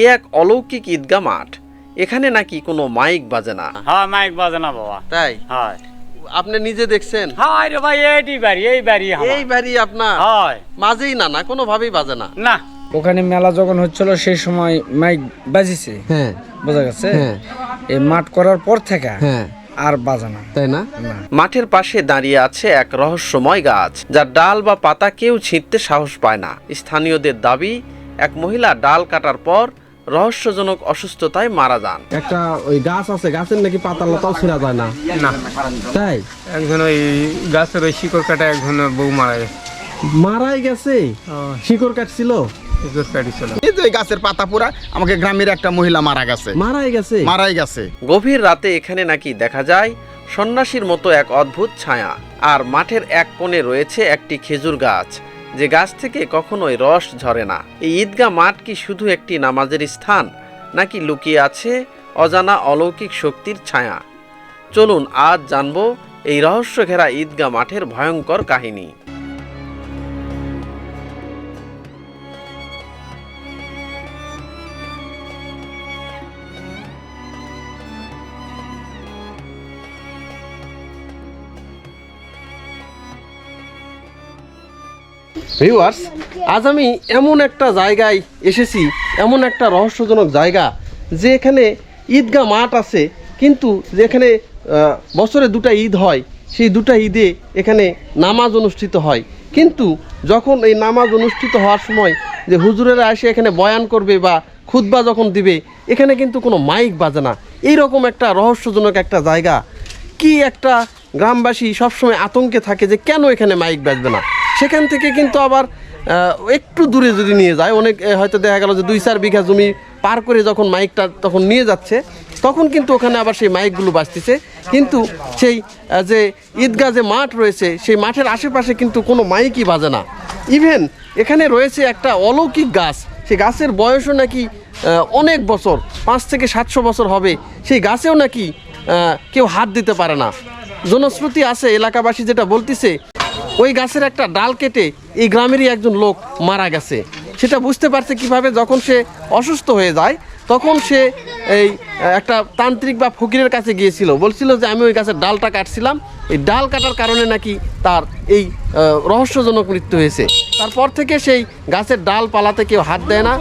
এ এক অলৌকিক ঈদগাহ মাঠ। এখানে নাকি কোনো মাইক বাজে না। হ্যাঁ, মাইক বাজে না বাবা। তাই? হয়। আপনি নিজে দেখছেন? হ্যাঁ রে ভাই, এই বাড়ি আপনার? হয়। মাঝেই না, কোনো ভাবেই বাজে না। না, ওখানে মেলা যখন হচ্ছিল সেই সময় মাইক বাজিছে। হ্যাঁ, বোঝা গেছে। হ্যাঁ। এই মাঠ করার পর থেকে হ্যাঁ, আর বাজে না। তাই না? মাঠের পাশে দাঁড়িয়ে আছে এক রহস্যময় গাছ, যার ডাল বা পাতা কেউ ছিঁড়তে সাহস পায় না। স্থানীয়দের দাবি, এক মহিলা ডাল কাটার পর রহস্যজনক অসুস্থতায় মারা যান। একটা ওই গাছ আছে, গাছের নাকি পাতা লতাও ছিঁড়া যায় না। না, তাই? একজন ওই গাছের ওই শিকড় কাটা একজন বউ মারা গেছে। মারাই গেছে? শিকড় কাটছিল? শিকড় কাটিছিল। এই যে গাছের পাতা পুরা আমাকে গ্রামের একটা মহিলা মারা গেছে। মারাই গেছে। গভীর রাতে এখানে নাকি দেখা যায় সন্ন্যাসীর মতো এক অদ্ভুত ছায়া। আর মাঠের এক কোণে রয়েছে একটি খেজুর গাছ, যে গাছ থেকে কখনোই রস ঝরে না। এই ঈদগাহ মাঠ কি শুধু একটি নামাজের স্থান, নাকি লুকিয়ে আছে অজানা অলৌকিক শক্তির ছায়া? চলুন আজ জানবো এই রহস্য ঘেরা ঈদগাহ মাঠের ভয়ঙ্কর কাহিনী। ভিউয়ার্স, আজ আমি এমন একটা জায়গায় এসেছি, এমন একটা রহস্যজনক জায়গা, যে এখানে ঈদগাহ মাঠ আছে, কিন্তু যেখানে বছরে দুটা ঈদ হয়, সেই দুটা ঈদে এখানে নামাজ অনুষ্ঠিত হয়। কিন্তু যখন এই নামাজ অনুষ্ঠিত হওয়ার সময় যে হুজুরেরা এসে এখানে বয়ান করবে বা খুতবা যখন দিবে, এখানে কিন্তু কোনো মাইক বাজে না। এইরকম একটা রহস্যজনক একটা জায়গা, কি একটা গ্রামবাসী সবসময় আতঙ্কে থাকে যে কেন এখানে মাইক বাজবে না। সেখান থেকে কিন্তু আবার একটু দূরে যদি নিয়ে যায়, অনেক হয়তো দেখা গেল যে 2-4 বিঘা জমি পার করে যখন মাইকটা তখন নিয়ে যাচ্ছে, তখন কিন্তু ওখানে আবার সেই মাইকগুলো বাজতেছে। কিন্তু সেই যে ঈদগাহ যে মাঠ রয়েছে, সেই মাঠের আশেপাশে কিন্তু কোনো মাইকই বাজে না। ইভেন এখানে রয়েছে একটা অলৌকিক গাছ, সেই গাছের বয়সও নাকি অনেক বছর, 5 থেকে 700 বছর হবে। সেই গাছেও নাকি কেউ হাত দিতে পারে না। জনশ্রুতি আছে, এলাকাবাসী যেটা বলতেছে, ওই গাছের একটা ডাল কেটে এই গ্রামেরই একজন লোক মারা গেছে। সেটা বুঝতে পারছে কিভাবে, যখন সে অসুস্থ হয়ে যায়, তখন সে এই একটা তান্ত্রিক বা ফকিরের কাছে গিয়েছিল, বলছিল যে আমি ওই গাছের ডালটা কাটছিলাম, এই ডাল কাটার কারণে নাকি তার এই রহস্যজনক মৃত্যু হয়েছে। তারপর থেকে সেই গাছের ডাল পালাতে কেউ হাত দেয় না।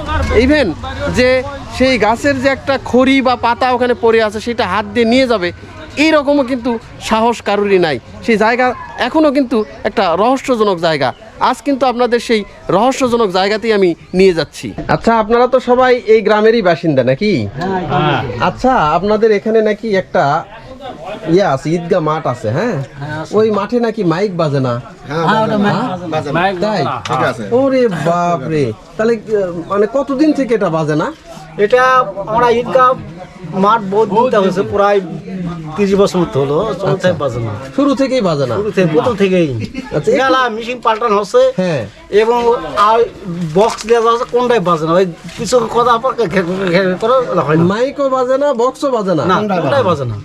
ইভেন যে সেই গাছের যে একটা খড়ি বা পাতা ওখানে পড়ে আছে, সেটা হাত দিয়ে নিয়ে যাবে, এইরকমও কিন্তু সাহস কারুরই নাই। সেই জায়গা এখনও কিন্তু একটা রহস্যজনক জায়গা। আজ কিন্তু আপনাদের সেই রহস্যজনক জায়গাতেই আমি নিয়ে যাচ্ছি। আচ্ছা, আপনারা তো সবাই এই গ্রামেরই বাসিন্দা নাকি? আচ্ছা, আপনাদের এখানে নাকি একটা আছে, ঈদগাহ মাঠ আছে। হ্যাঁ, ওই মাঠে নাকি মাইক বাজে না? তাই? ওরে বাপ রে, তাহলে মানে কতদিন থেকে এটা বাজে না? এটা আমরা ঈদগাহ মাঠ বহুত দিতে হয়েছে, প্রায় 30 বছর মতো হলো। শুরু থেকেই বাজে না? প্রথম থেকেই মেলা মেশিন পাল্টানো হচ্ছে। হ্যাঁ, এবং বক্স দেওয়া আছে, কোনটাই বাজে না। ওই কিছু কথা মাইকও বাজে না, বক্সও বাজে না, কোনটাই বাজে না।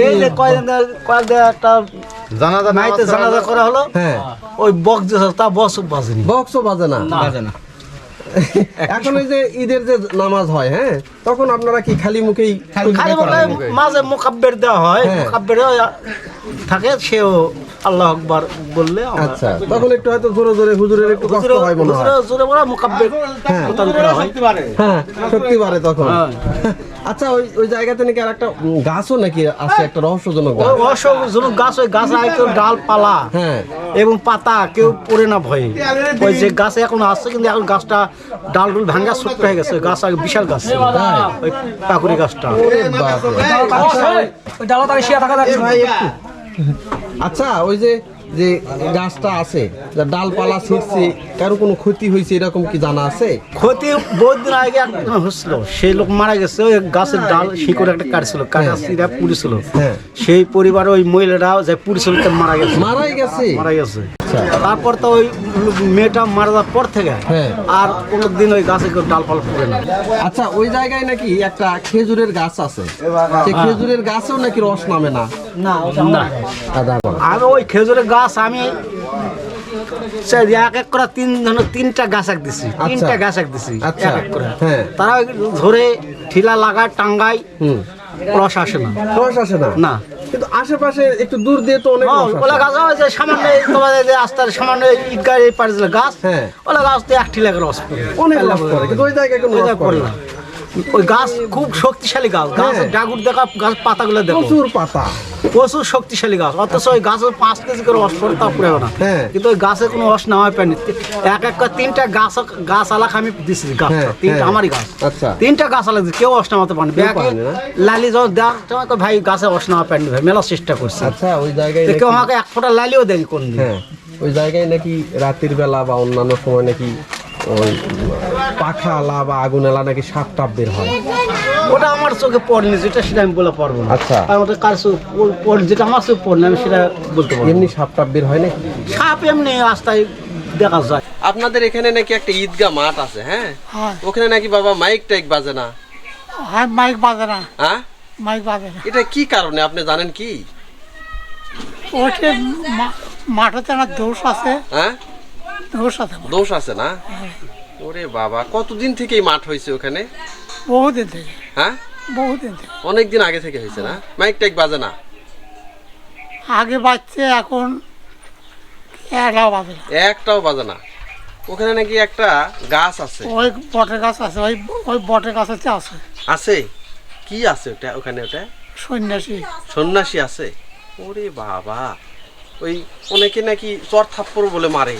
এই যে কয়েকদিন একটা জানাজা করা হলো, হ্যাঁ, ওই বক্স দিয়েছে, তা বক্সও বাজে না। এখন এই যে ঈদের যে নামাজ হয়, হ্যাঁ, তখন আপনারা কি খালি মুখেই? মাঝে মুকাব্বির দেওয়া হয়, মুকাব্বির থাকে, সেও আল্লাহু আকবার বললে। আচ্ছা, তখন একটু হয়তো জোরে জোরে হুজুরের একটু কষ্ট হয় মনে হয়। জোরে বলা মুকাব্বির করা হয়। হ্যাঁ, শক্তি বাড়ে তখন। আচ্ছা, ওই জায়গাতে নাকি আর একটা গাছও নাকি আছে, একটা রহস্যজনক গাছ। রহস্যজনক গাছ, ওই গাছ হয়তো ডাল পালা, হ্যাঁ, এবং পাতা কেউ পড়ে না ভয়ে। ওই যে গাছ এখন আসছে, কিন্তু এখন গাছটা ডাল ভাঙ্গা ছোট্ট হয়ে গেছে। গাছ আগে বিশাল গাছ, ওই পাকুড়ি গাছটা। আচ্ছা, ওই যে যে গাছটা আছে, ডালপালা ছিঁড়ছে, কারো কোনো ক্ষতি হয়েছে এরকম কি জানা আছে? ক্ষতি বহুত দিন আগে হচ্ছিল, সেই লোক মারা গেছে। ওই গাছের ডাল শিকড় একটা কাটছিল, কাটা পুড়েছিল। সেই পরিবারে ওই মহিলাটা যে পুড়েছিল মারাই গেছে। তারপর তো ওই মেয়েটা মারা যাওয়ার পর থেকে আর কোনোদিন ওই গাছে ডালপালা পড়ে না। আচ্ছা, ওই জায়গায় নাকি একটা খেজুরের গাছ আছে, সেই খেজুরের গাছেও নাকি রস নামে না? আমি ওই খেজুরের গাছ আমি এক এক করে তিনটা গাছ এক দিছি, তিনটা গাছ এক দিছি আচ্ছা। এক এক করে। হ্যাঁ। তারা ধরে ঠিলা লাগায় টাঙ্গায়, রস আসে না। রস আসে না না। কিন্তু আশেপাশে একটু দূর দিয়ে তো অনেক রস আসে। ওলা গাছ হয় যে সামান্য তোমাদের যে আস্তার সামান্য ঈদগাহ এই পারে যে গাছ, হ্যাঁ। ওলা গাছ তো এক ঠিলা রস পড়ে। অনেক রস পড়ে, কিন্তু ওই জায়গায় কোনো রস পড়ে না। ওই গাছ খুব শক্তিশালী গাছ, গাছের ডাগুর দেখা, গাছ পাতাগুলো দেখো প্রচুর পাতা। প্রচুর শক্তিশালী গাছ, অথচ ওই গাছের 5 কেজি করে রস পড়ে তা পড়ে না। হ্যাঁ। কিন্তু ওই গাছে কোনো রস নেওয়া পায়নি। এক এক করে তিনটা গাছ আলাক আমি দিছি গাছ, হ্যাঁ, তিনটা হ্যাঁ। আমারই গাছ। আচ্ছা। তিনটা গাছ আলাক দিছি, কেউ রস নামাতে পারেনি। কেউ পারেনি না? লালি যখন দেখ তোমাকে ভাই গাছে রস নেওয়া পায়নি ভাই, মেলা চেষ্টা করছে। আচ্ছা, ওই জায়গায় তো কেউ নাকি- আমাকে এক ফোঁটা লালিও দেয়নি কোন দিন। হ্যাঁ, ওই জায়গায় নাকি রাতের বেলা বা অন্যান্য সময় নাকি ওই পাখা আলা বা আগুন আলা নাকি সাপ টাপ বের হয়। ওটা আমার চোখে পড়েনি, যেটা সেটা আমি বলে পারবো না। আচ্ছা। আর ওটা কার চোখে যেটা আমার চোখে পড়েনি আমি সেটা বলতে পারবো না। এমনি সাপ টাপ বের হয় নাকি? সাপ এমনি রাস্তায় দেখা যায়। আপনাদের এখানে নাকি একটা ঈদগাহ মাঠ আছে, হ্যাঁ? হ্যাঁ। ওখানে নাকি বাবা মাইক টাইক বাজে না, হ্যাঁ মাইক বাজে না, হ্যাঁ? মাইক বাজে না। এটা কি কারণে আপনি জানেন কি? ওইটা মাঠেতে না দোষ আছে, হ্যাঁ, দোষ আছে, দোষ আছে না? ওরে বাবা, কতদিন থেকে এই মাঠ হয়েছে ওখানে? বহুদিন থেকে, হ্যাঁ, বহুদিন থেকে। অনেক দিন আগে থেকে হয়েছে না? মাইক টাইক বাজে না? আগে বাজছে, এখন একটাও বাজে না। একটাও বাজে না। ওখানে নাকি একটা গাছ আছে। ওই বটের গাছ আছে, ওই ওই বটের গাছ আছে, আছে? কি আছে ওটা ওখানে? ওটা সন্ন্যাসী। সন্ন্যাসী আছে? ওরে বাবা, ওই অনেকে নাকি চর থাপ্পড় বলে মারে,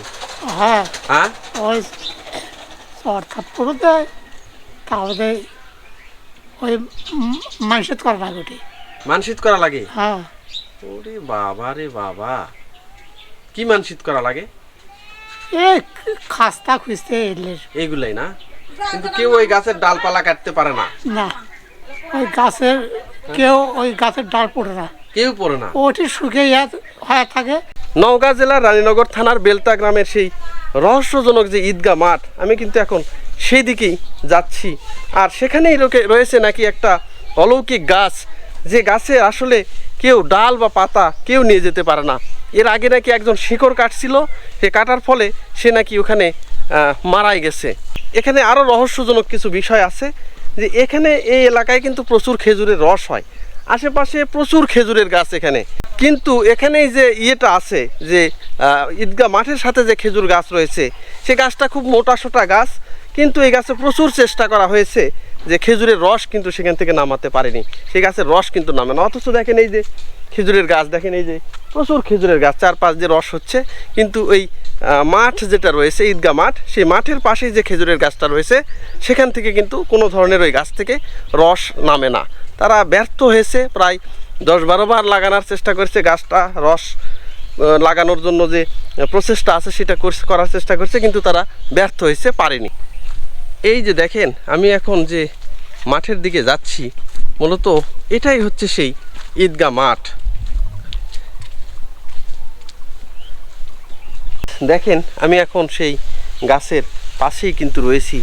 হ্যাঁ, হ্যাঁ? ওই অর্থাৎ পুরো দেয়, তাহলে ওই মাংসের করা লাগে ওটি। মানসিক করা লাগে? হ্যাঁ, ওরে বাবা রে বাবা, কি মানসিক করা লাগে? এই খাস্তা খুঁজতে এলে এইগুলাই না? কিন্তু কেউ ওই গাছের ডালপালা কাটতে পারে না? না, ওই গাছের কেউ ওই গাছের ডাল পড়ে না, কেউ পড়ে না? ওটি শুকিয়ে হয়ে থাকে। নওগাঁ জেলার রানীনগর থানার বেলতা গ্রামের সেই রহস্যজনক যে ঈদগাহ মাঠ, আমি কিন্তু এখন সেই দিকেই যাচ্ছি। আর সেখানেই রয়েছে নাকি একটা অলৌকিক গাছ, যে গাছে আসলে কেউ ডাল বা পাতা কেউ নিয়ে যেতে পারে না। এর আগে নাকি একজন শিকড় কাটছিল, সে কাটার ফলে সে নাকি ওখানে মারাই গেছে। এখানে আরও রহস্যজনক কিছু বিষয় আছে, যে এখানে এই এলাকায় কিন্তু প্রচুর খেজুরের রস হয়, আশেপাশে প্রচুর খেজুরের গাছ এখানে। কিন্তু এখানেই যে ইয়েটা আছে, যে ঈদগাহ মাঠের সাথে যে খেজুর গাছ রয়েছে, সে গাছটা খুব মোটা সোটা গাছ, কিন্তু এই গাছে প্রচুর চেষ্টা করা হয়েছে যে খেজুরের রস কিন্তু সেখান থেকে নামাতে পারেনি, সেই গাছের রস কিন্তু নামে না। অথচ দেখেন এই যে খেজুরের গাছ, দেখেন এই যে প্রচুর খেজুরের গাছ, চারপাশ দিয়ে রস হচ্ছে, কিন্তু ওই মাঠ যেটা রয়েছে ঈদগাহ মাঠ, সেই মাঠের পাশেই যে খেজুরের গাছটা রয়েছে সেখান থেকে কিন্তু কোনো ধরনের ওই গাছ থেকে রস নামে না। তারা ব্যর্থ হয়েছে, প্রায় 10-12 বার লাগানোর চেষ্টা করেছে, গাছটা রস লাগানোর জন্য যে প্রচেষ্টা আছে সেটা করার চেষ্টা করছে, কিন্তু তারা ব্যর্থ হয়েছে, পারেনি। এই যে দেখেন, আমি এখন যে মাঠের দিকে যাচ্ছি, মূলত এটাই হচ্ছে সেই ঈদগাহ মাঠ। দেখেন, আমি এখন সেই গাছের পাশেই কিন্তু রয়েছি।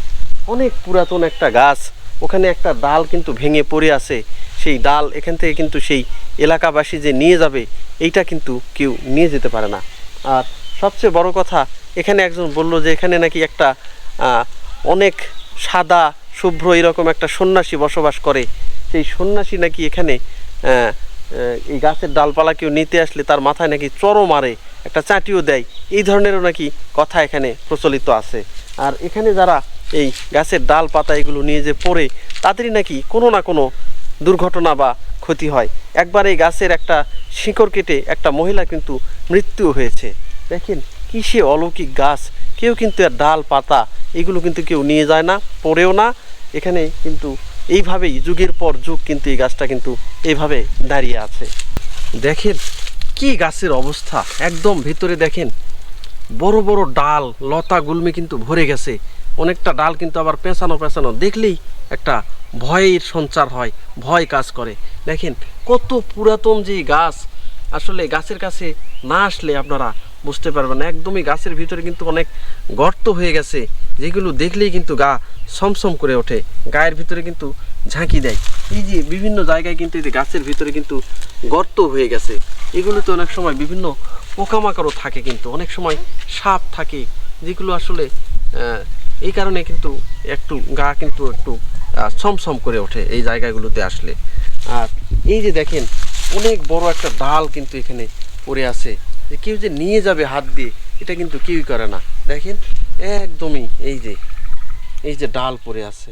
অনেক পুরাতন একটা গাছ, ওখানে একটা ডাল কিন্তু ভেঙে পড়ে আছে। সেই ডাল এখান থেকে কিন্তু সেই এলাকাবাসী যে নিয়ে যাবে, এইটা কিন্তু কেউ নিয়ে যেতে পারে না। আর সবচেয়ে বড় কথা, এখানে একজন বলল যে এখানে নাকি একটা অনেক সাদা শুভ্র এরকম একটা সন্ন্যাসী বসবাস করে। সেই সন্ন্যাসী নাকি এখানে এই গাছের ডালপালা কেউ নিতে আসলে তার মাথায় নাকি চড়ও মারে, একটা চাটিও দেয়, এই ধরনেরও নাকি কথা এখানে প্রচলিত আছে। আর এখানে যারা এই গাছের ডাল পাতা এগুলো নিয়ে যে পড়ে, তাদেরই নাকি কোনো না কোনো দুর্ঘটনা বা ক্ষতি হয়। একবার এই গাছের একটা শিকড় কেটে একটা মহিলা কিন্তু মৃত্যু হয়েছে। দেখেন কি সে অলৌকিক গাছ, কেউ কিন্তু এর ডাল পাতা এগুলো কিন্তু কেউ নিয়ে যায় না, পড়েও না। এখানে কিন্তু এইভাবেই যুগের পর যুগ কিন্তু এই গাছটা কিন্তু এইভাবে দাঁড়িয়ে আছে। দেখেন কি গাছের অবস্থা, একদম ভিতরে দেখেন বড় বড় ডাল লতা গুলমে কিন্তু ভরে গেছে। অনেকটা ডাল কিন্তু আবার পেঁচানো পেঁচানো, দেখলেই একটা ভয়ের সঞ্চার হয়, ভয় কাজ করে। দেখেন কত পুরাতন যে গাছ, আসলে গাছের কাছে না আসলে আপনারা বুঝতে পারবেন না। একদমই গাছের ভিতরে কিন্তু অনেক গর্ত হয়ে গেছে, যেগুলো দেখলেই কিন্তু গা ছমছম করে ওঠে, গায়ের ভিতরে কিন্তু ঝাঁকি দেয়। এই যে বিভিন্ন জায়গায় কিন্তু এই যে গাছের ভিতরে কিন্তু গর্ত হয়ে গেছে, এগুলোতে অনেক সময় বিভিন্ন পোকামাকড়ও থাকে, কিন্তু অনেক সময় সাপ থাকে, যেগুলো আসলে এই কারণে কিন্তু একটু গা কিন্তু একটু ছমছম করে ওঠে এই জায়গাগুলোতে আসলে। আর এই যে দেখেন অনেক বড় একটা ডাল কিন্তু এখানে পড়ে আছে, যে কেউ যে নিয়ে যাবে হাত দিয়ে এটা কিন্তু কেউই করে না। দেখেন একদমই এই যে ডাল পড়ে আছে।